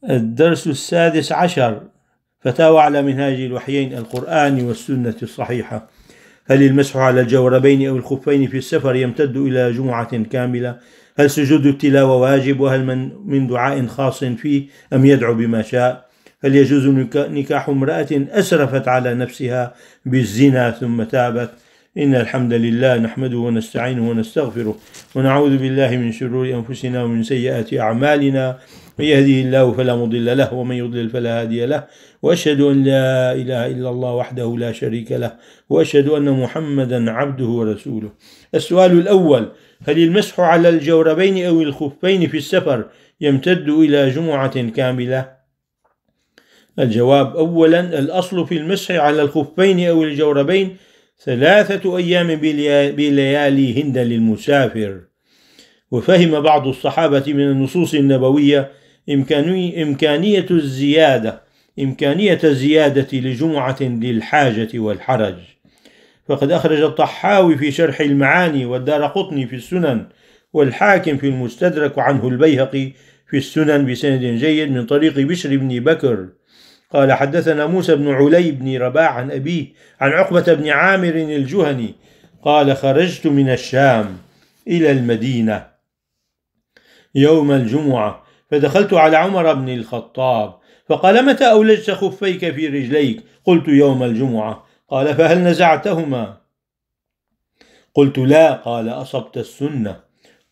الدرس 16 فتاوى على منهاج الوحيين القرآن والسنة الصحيحة. هل المسح على الجوربين أو الخفين في السفر يمتد إلى جمعة كاملة؟ هل سجود التلاوة واجب؟ وهل من دعاء خاص فيه أم يدعو بما شاء؟ هل يجوز نكاح امرأة أسرفت على نفسها بالزنا ثم تابت؟ إن الحمد لله نحمده ونستعينه ونستغفره ونعوذ بالله من شرور أنفسنا ومن سيئات أعمالنا، من يهديه الله فلا مضل له ومن يضلل فلا هادي له، وأشهد أن لا إله إلا الله وحده لا شريك له، وأشهد أن محمدا عبده ورسوله. السؤال الأول: هل المسح على الجوربين أو الخفين في السفر يمتد إلى جمعة كاملة؟ الجواب: أولا، الأصل في المسح على الخفين أو الجوربين 3 أيام بلياليهن للمسافر. وفهم بعض الصحابة من النصوص النبوية إمكانية الزيادة لجمعة للحاجة والحرج، فقد أخرج الطحاوي في شرح المعاني والدارقطني في السنن والحاكم في المستدرك وعنه البيهقي في السنن بسند جيد من طريق بشر بن بكر قال: حدثنا موسى بن علي بن رباح عن أبيه عن عقبة بن عامر الجهني قال: خرجت من الشام إلى المدينة يوم الجمعة فدخلت على عمر بن الخطاب فقال: متى أولجت خفيك في رجليك؟ قلت: يوم الجمعة. قال: فهل نزعتهما؟ قلت: لا. قال: أصبت السنة.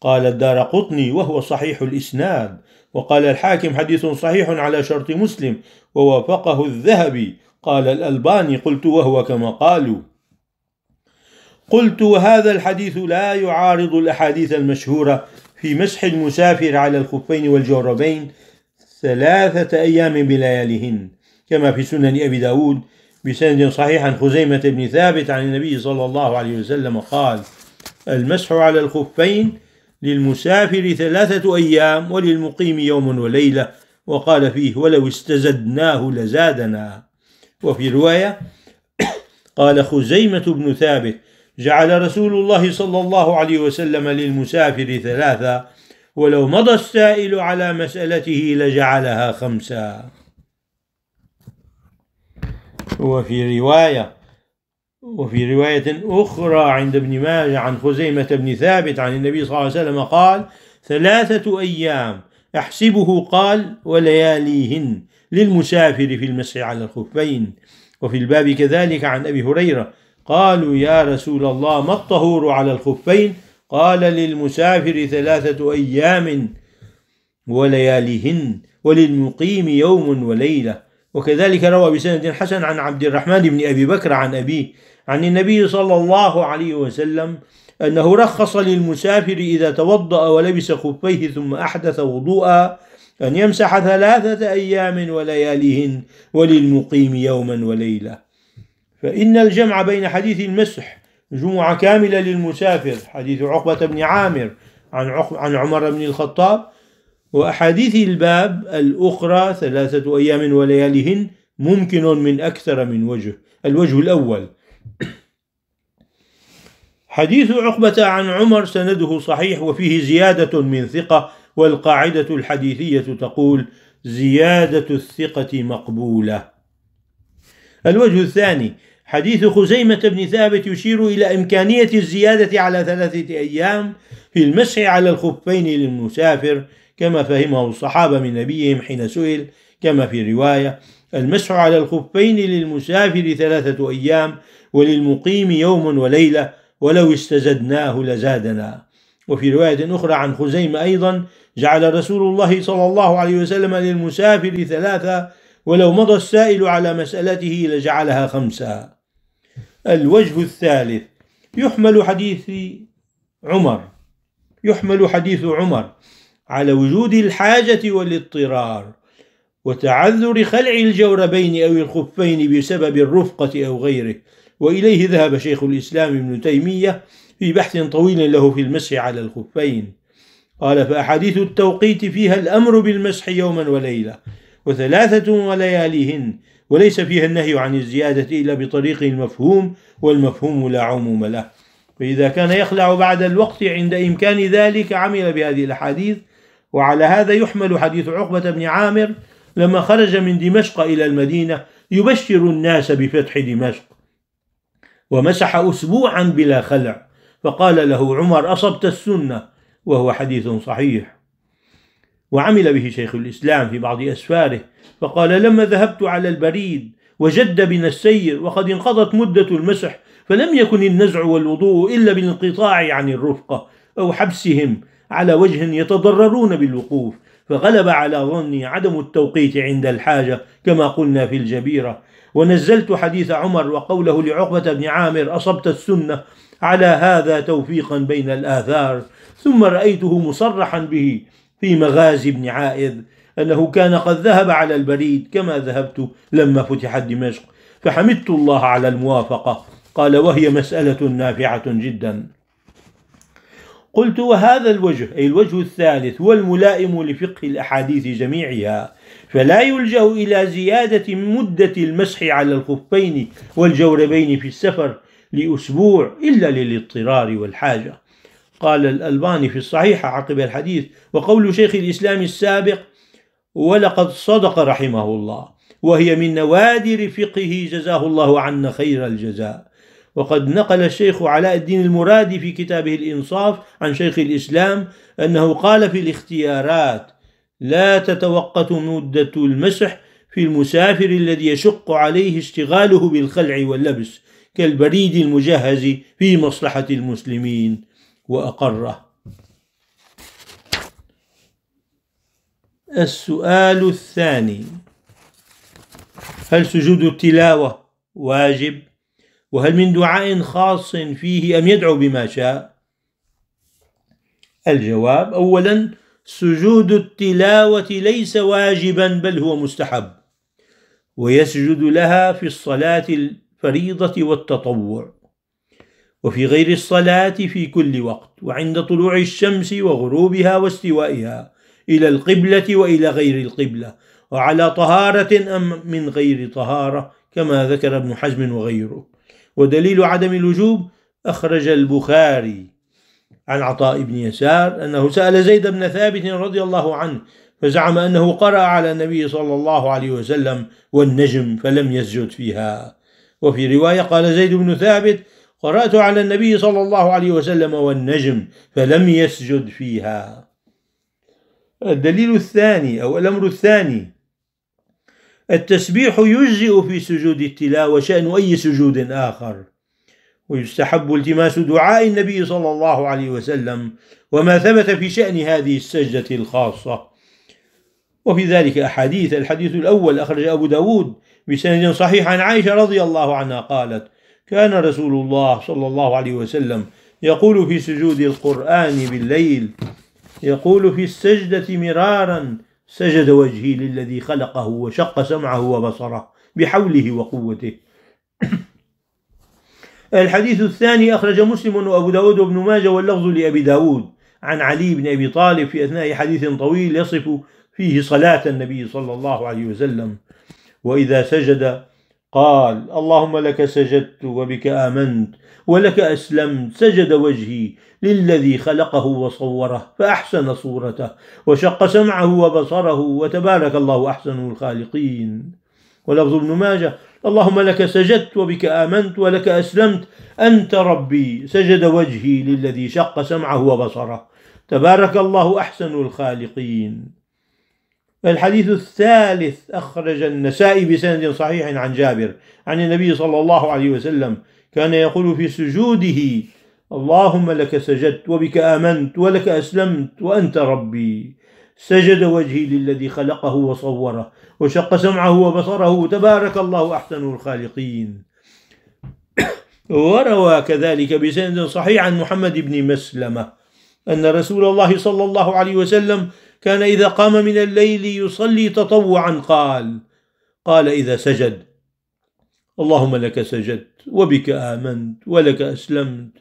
قال الدارقطني وهو صحيح الإسناد. وقال الحاكم: حديث صحيح على شرط مسلم ووافقه الذهبي. قال الألباني: قلت: وهو كما قالوا. قلت: وهذا الحديث لا يعارض الأحاديث المشهورة في مسح المسافر على الخفين والجوربين 3 أيام بلياليهن، كما في سنن أبي داود بسند صحيح عن خزيمة بن ثابت عن النبي صلى الله عليه وسلم قال: المسح على الخفين للمسافر 3 أيام وللمقيم يوم وليلة. وقال فيه: ولو استزدناه لزادنا. وفي رواية قال خزيمة بن ثابت: جعل رسول الله صلى الله عليه وسلم للمسافر 3، ولو مضى السائل على مسألته لجعلها 5. وفي رواية أخرى عند ابن ماجه عن خزيمة بن ثابت عن النبي صلى الله عليه وسلم قال: 3 أيام أحسبه قال ولياليهن للمسافر في المسح على الخفين. وفي الباب كذلك عن أبي هريرة قالوا: يا رسول الله ما الطهور على الخفين؟ قال: للمسافر 3 أيام ولياليهن وللمقيم يوم وليلة. وكذلك روى بسند حسن عن عبد الرحمن بن أبي بكر عن أبيه عن النبي صلى الله عليه وسلم أنه رخص للمسافر إذا توضأ ولبس خفيه ثم أحدث وضوءا أن يمسح 3 أيام ولياليهن وللمقيم يوما وليلة. فإن الجمع بين حديث المسح جمعة كاملة للمسافر حديث عقبة بن عامر عن عمر بن الخطاب وأحاديث الباب الأخرى 3 أيام ولياليهن ممكن من أكثر من وجه. الوجه الأول: حديث عقبة عن عمر سنده صحيح وفيه زيادة من ثقة، والقاعدة الحديثية تقول: زيادة الثقة مقبولة. الوجه الثاني: حديث خزيمة بن ثابت يشير إلى إمكانية الزيادة على 3 أيام في المسح على الخفين للمسافر كما فهمه الصحابة من نبيهم حين سئل، كما في رواية: المسح على الخفين للمسافر 3 أيام وللمقيم يوم وليلة ولو استزدناه لزادنا. وفي رواية أخرى عن خزيمة أيضا: جعل رسول الله صلى الله عليه وسلم للمسافر 3 ولو مضى السائل على مسألته لجعلها 5. الوجه الثالث: يحمل حديث عمر على وجود الحاجة والاضطرار وتعذر خلع الجوربين أو الخفين بسبب الرفقة أو غيره، وإليه ذهب شيخ الإسلام ابن تيمية في بحث طويل له في المسح على الخفين. قال: فأحاديث التوقيت فيها الأمر بالمسح يوما وليلة 3 ولياليهن، وليس فيها النهي عن الزيادة إلا بطريق المفهوم، والمفهوم لا عموم له. فإذا كان يخلع بعد الوقت عند إمكان ذلك عمل بهذه الأحاديث. وعلى هذا يحمل حديث عقبة بن عامر لما خرج من دمشق إلى المدينة يبشر الناس بفتح دمشق، ومسح أسبوعا بلا خلع، فقال له عمر: أصبت السنة، وهو حديث صحيح. وعمل به شيخ الإسلام في بعض أسفاره، فقال: لما ذهبت على البريد وجد بنا السير وقد انقضت مدة المسح، فلم يكن النزع والوضوء إلا بالانقطاع عن الرفقة أو حبسهم على وجه يتضررون بالوقوف، فغلب على ظني عدم التوقيت عند الحاجة كما قلنا في الجبيرة، ونزلت حديث عمر وقوله لعقبة بن عامر: أصبت السنة، على هذا توفيقا بين الآثار. ثم رأيته مصرحا به في مغازي بن عائذ أنه كان قد ذهب على البريد كما ذهبت لما فتحت دمشق، فحمدت الله على الموافقة. قال: وهي مسألة نافعة جدا. قلت: وهذا الوجه، أي الوجه الثالث، والملائم لفقه الأحاديث جميعها، فلا يلجأ إلى زيادة مدة المسح على الخفين والجوربين في السفر لأسبوع إلا للاضطرار والحاجة. قال الألباني في الصحيح عقب الحديث: وقول شيخ الإسلام السابق: ولقد صدق رحمه الله، وهي من نوادر فقهه جزاه الله عنا خير الجزاء. وقد نقل الشيخ علاء الدين المرادي في كتابه الإنصاف عن شيخ الإسلام أنه قال في الاختيارات: لا تتوقت مدة المسح في المسافر الذي يشق عليه اشتغاله بالخلع واللبس كالبريد المجهز في مصلحة المسلمين، وأقره. السؤال الثاني: هل سجود التلاوة واجب؟ وهل من دعاء خاص فيه أم يدعو بما شاء؟ الجواب: أولا، سجود التلاوة ليس واجبا بل هو مستحب، ويسجد لها في الصلاة الفريضة والتطوع، وفي غير الصلاة في كل وقت، وعند طلوع الشمس وغروبها واستوائها، إلى القبلة وإلى غير القبلة، وعلى طهارة أم من غير طهارة، كما ذكر ابن حزم وغيره. ودليل عدم الوجوب أخرج البخاري عن عطاء بن يسار أنه سأل زيد بن ثابت رضي الله عنه، فزعم أنه قرأ على النبي صلى الله عليه وسلم والنجم فلم يسجد فيها. وفي رواية قال زيد بن ثابت: قرأت على النبي صلى الله عليه وسلم والنجم فلم يسجد فيها. الدليل الثاني أو الأمر الثاني: التسبيح يجزئ في سجود التلاوة شأن أي سجود آخر، ويستحب التماس دعاء النبي صلى الله عليه وسلم وما ثبت في شأن هذه السجدة الخاصة. وفي ذلك أحاديث. الحديث الأول أخرج أبو داود بسند صحيح عن عائشة رضي الله عنها قالت: كان رسول الله صلى الله عليه وسلم يقول في سجود القرآن بالليل، يقول في السجدة مرارا: سجد وجهي للذي خلقه وشق سمعه وبصره بحوله وقوته. الحديث الثاني أخرج مسلم وأبو داود وابن ماجه واللفظ لأبي داود عن علي بن أبي طالب في أثناء حديث طويل يصف فيه صلاة النبي صلى الله عليه وسلم: وإذا سجد قال: اللهم لك سجدت وبك آمنت ولك أسلمت، سجد وجهي للذي خلقه وصوره فأحسن صورته وشق سمعه وبصره وتبارك الله أحسن الخالقين. ولفظ ابن ماجه: اللهم لك سجدت وبك آمنت ولك أسلمت، أنت ربي، سجد وجهي للذي شق سمعه وبصره، تبارك الله أحسن الخالقين. الحديث الثالث أخرج النسائي بسند صحيح عن جابر عن النبي صلى الله عليه وسلم كان يقول في سجوده: اللهم لك سجدت وبك آمنت ولك أسلمت وأنت ربي، سجد وجهي للذي خلقه وصوره وشق سمعه وبصره، تبارك الله أحسن الخالقين. وروى كذلك بسند صحيح عن محمد بن مسلمة أن رسول الله صلى الله عليه وسلم كان إذا قام من الليل يصلي تطوعا قال إذا سجد: اللهم لك سجدت وبك آمنت ولك أسلمت،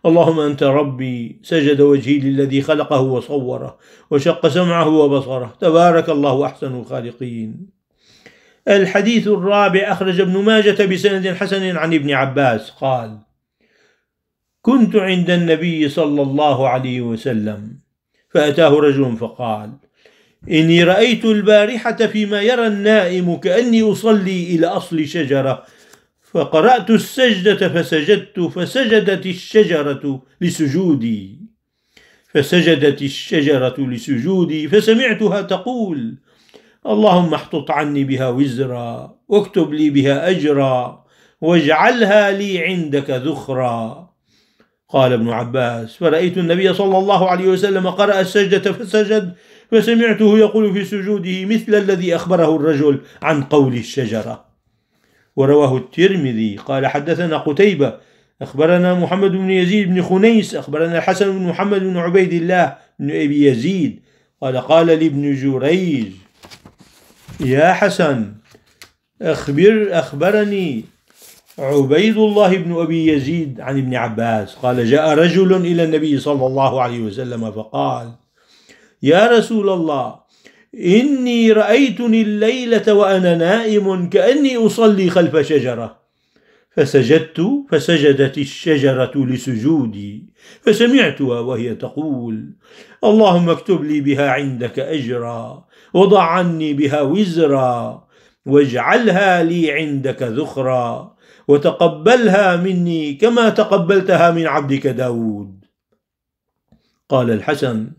اللهم أنت ربي، سجد وجهي للذي خلقه وصوره وشق سمعه وبصره، تبارك الله أحسن الخالقين. الحديث الرابع أخرج ابن ماجة بسند حسن عن ابن عباس قال: كنت عند النبي صلى الله عليه وسلم فأتاه رجل فقال: إني رأيت البارحة فيما يرى النائم كأني أصلي إلى أصل شجرة، فقرأت السجدة فسجدت، فسجدت الشجرة لسجودي فسمعتها تقول: اللهم احطط عني بها وزرا، واكتب لي بها أجرا، واجعلها لي عندك ذخرا. قال ابن عباس: فرأيت النبي صلى الله عليه وسلم قرأ السجدة فسجد، فسمعته يقول في سجوده مثل الذي أخبره الرجل عن قول الشجرة. ورواه الترمذي قال: حدثنا قتيبة أخبرنا محمد بن يزيد بن خنيس أخبرنا الحسن بن محمد بن عبيد الله بن أبي يزيد قال لي ابن جريج: يا حسن، أخبرني عبيد الله بن أبي يزيد عن ابن عباس قال: جاء رجل إلى النبي صلى الله عليه وسلم فقال: يا رسول الله، إني رأيتني الليلة وأنا نائم كأني أصلي خلف شجرة، فسجدت فسجدت الشجرة لسجودي، فسمعتها وهي تقول: اللهم اكتب لي بها عندك أجرا، وضع عني بها وزرا، واجعلها لي عندك ذخرا، وتقبلها مني كما تقبلتها من عبدك داود. قال الحسن: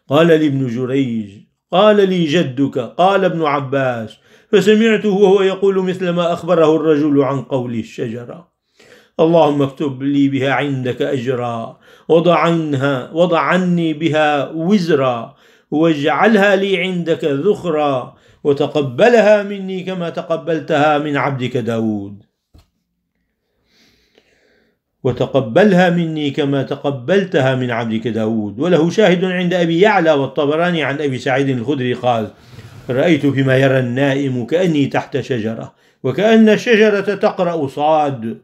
قال لي ابن جريج: قال لي جدك. قال ابن عباس: فسمعته وهو يقول مثل ما أخبره الرجل عن قول الشجرة: اللهم اكتب لي بها عندك أجرا، وضع عني بها وزرا، واجعلها لي عندك ذخرا، وتقبلها مني كما تقبلتها من عبدك داود. وله شاهد عند أبي يعلى والطبراني عن أبي سعيد الخدري قال: رأيت فيما يرى النائم كأني تحت شجرة، وكأن الشجرة تقرأ صاد،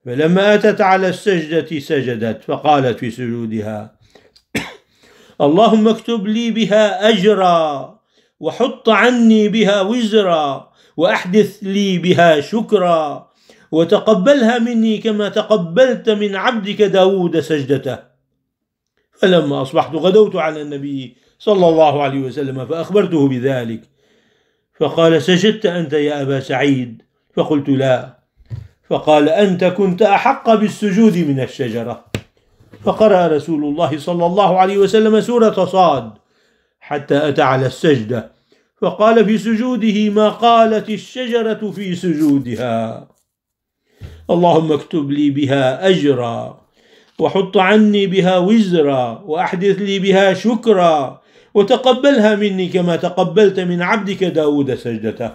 فلما أتت على السجدة سجدت، فقالت في سجودها: اللهم اكتب لي بها أجرا، وحط عني بها وزرا، وأحدث لي بها شكرا، وتقبلها مني كما تقبلت من عبدك داود سجدته. فلما أصبحت غدوت على النبي صلى الله عليه وسلم فأخبرته بذلك، فقال: سجدت أنت يا أبا سعيد؟ فقلت: لا. فقال: أنت كنت أحق بالسجود من الشجرة. فقرأ رسول الله صلى الله عليه وسلم سورة صاد حتى أتى على السجدة، فقال في سجوده ما قالت الشجرة في سجودها: اللهم اكتب لي بها أجرا، وحط عني بها وزرا، وأحدث لي بها شكرا، وتقبلها مني كما تقبلت من عبدك داود سجدته.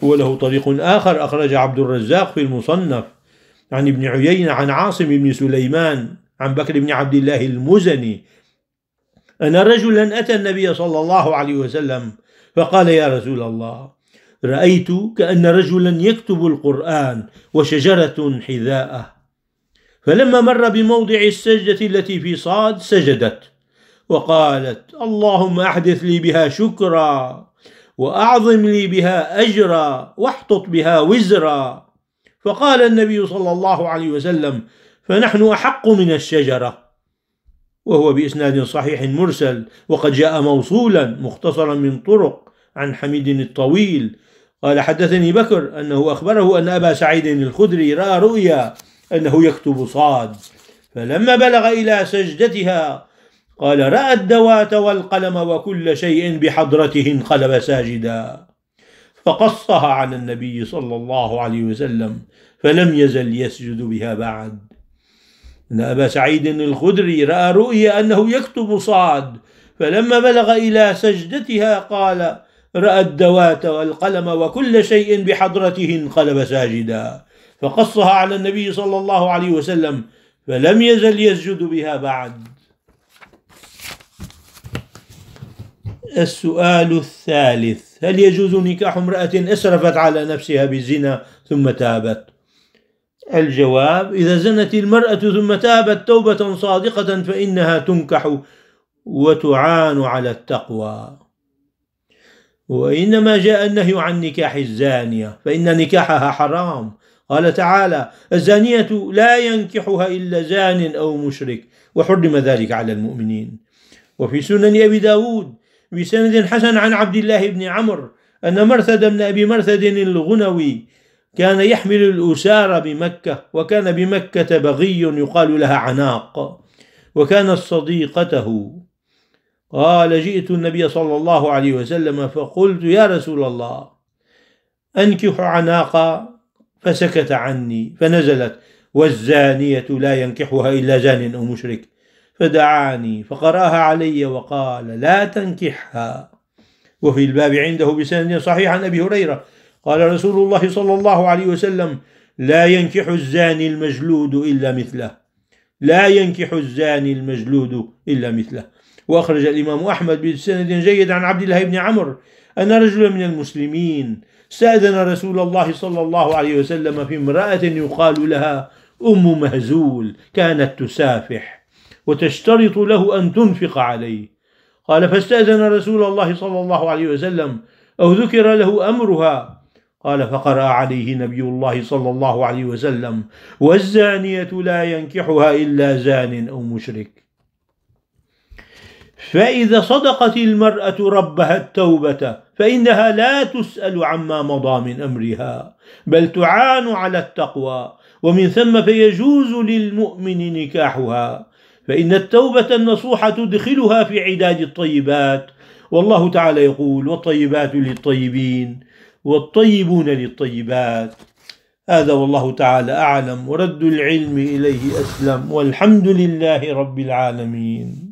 وله طريق آخر أخرج عبد الرزاق في المصنف عن ابن عيينة عن عاصم بن سليمان عن بكر بن عبد الله المزني أن رجلا أتى النبي صلى الله عليه وسلم فقال: يا رسول الله، رأيت كأن رجلا يكتب القرآن وشجرة حذاءه، فلما مر بموضع السجدة التي في صاد سجدت وقالت: اللهم أحدث لي بها شكرا، وأعظم لي بها أجرا، واحطط بها وزرا. فقال النبي صلى الله عليه وسلم: فنحن أحق من الشجرة. وهو بإسناد صحيح مرسل، وقد جاء موصولا مختصرا من طرق عن حميد الطويل قال: حدثني بكر أنه أخبره أن أبا سعيد الخدري رأى رؤيا أنه يكتب صاد، فلما بلغ إلى سجدتها قال: رأى الدوات والقلم وكل شيء بحضرته انقلب ساجدا، فقصها على النبي صلى الله عليه وسلم، فلم يزل يسجد بها بعد. أن أبا سعيد الخدري رأى رؤيا أنه يكتب صاد، فلما بلغ إلى سجدتها قال: رأى الدوات والقلم وكل شيء بحضرته انقلب ساجدا، فقصها على النبي صلى الله عليه وسلم، فلم يزل يسجد بها بعد. السؤال الثالث: هل يجوز نكاح امرأة أسرفت على نفسها بالزنا ثم تابت؟ الجواب: إذا زنت المرأة ثم تابت توبة صادقة فإنها تنكح وتعان على التقوى. وإنما جاء النهي عن نكاح الزانية فإن نكاحها حرام. قال تعالى: الزانية لا ينكحها إلا زان أو مشرك، وحرم ذلك على المؤمنين. وفي سنن أبي داود بسند حسن عن عبد الله بن عمرو أن مرثد بن أبي مرثد الغنوي كان يحمل الأسار بمكة، وكان بمكة بغي يقال لها عناق، وكانت صديقته. قال: جئت النبي صلى الله عليه وسلم فقلت: يا رسول الله، أنكح عناقا، فسكت عني، فنزلت: والزانية لا ينكحها إلا زان أو مشرك، فدعاني فقرأها علي وقال: لا تنكحها. وفي الباب عنده بسند صحيح عن أبي هريرة قال رسول الله صلى الله عليه وسلم: لا ينكح الزاني المجلود إلا مثله، لا ينكح الزاني المجلود إلا مثله. وأخرج الإمام أحمد بسند جيد عن عبد الله بن عمرو أن رجلا من المسلمين استأذن رسول الله صلى الله عليه وسلم في امرأة يقال لها أم مهزول، كانت تسافح وتشترط له أن تنفق عليه. قال: فاستأذن رسول الله صلى الله عليه وسلم أو ذكر له أمرها. قال: فقرأ عليه نبي الله صلى الله عليه وسلم: والزانية لا ينكحها إلا زان أو مشرك. فإذا صدقت المرأة ربها التوبة فإنها لا تسأل عما مضى من أمرها، بل تعان على التقوى، ومن ثم فيجوز للمؤمن نكاحها، فإن التوبة النصوح تدخلها في عداد الطيبات. والله تعالى يقول: والطيبات للطيبين والطيبون للطيبات. هذا والله تعالى أعلم، ورد العلم إليه أسلم، والحمد لله رب العالمين.